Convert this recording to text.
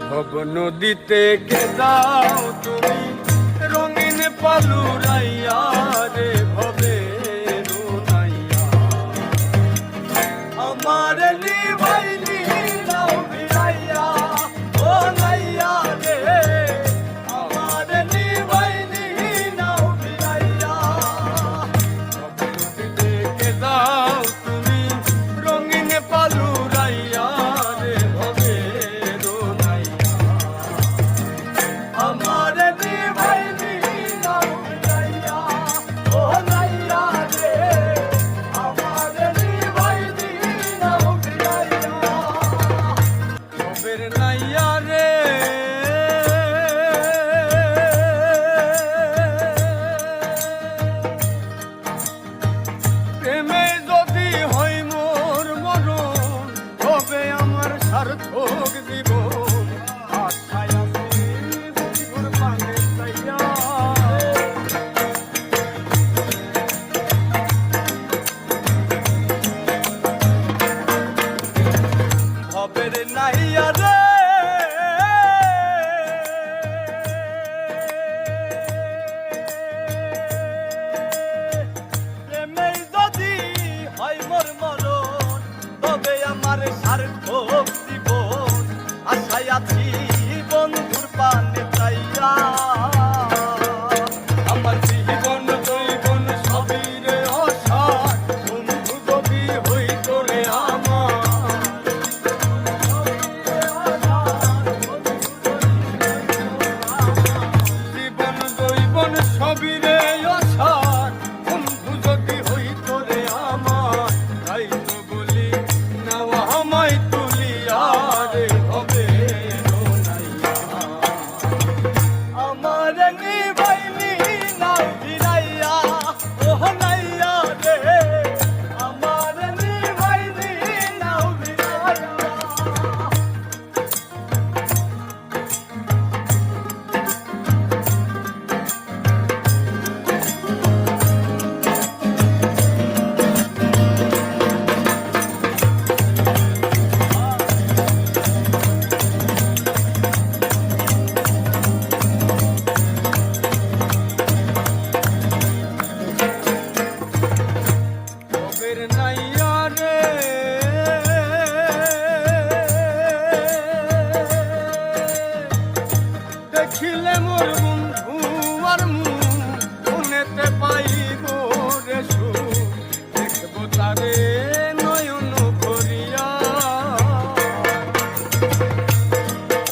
ভব নদীতে কে যাও তুমি রঙিন পালুরাইয়া রে ভবে রুনাইয়া আমার নিভাইলি নাও ভিড়াইয়া ও নাইয়া রে আমার নিভাইলি নাও ভিড়াইয়া ভব নদীতে কে যাও তুমি রঙিন পালুরাইয়া রে ভবে আমার নিভাইলি নাও ভিড়াইয়া ও নাইয়া রে আমার নিভাইলি নাও ভিড়াইয়া ভবের নাইয়া রে প্রেমে যদি হয় মোর মরণ তবে আমার সার্থক জীবন আশায় ভবের নাইয়া রে প্রেমে যদি হয় মোর মরণ তবে আমার সার্থক জীবন আশায় আছি বন্ধুর পানে চাইয়া আমার জীবন জৈবন সবই রে অসার বন্ধু যদি হইত রে আমার জীবন জৈবন সবই রে অসার বন্ধু যদি হইত রে আমার তাই তো বলি নাও আমায় তুলিয়া রে হবে আমার নিভাইলি নাও ভিড়াইয়া ও নাইয়া রে আমার নিভাইলি নাও ভিড়াইয়া ভবের নাইয়া রে দেখিলে মোর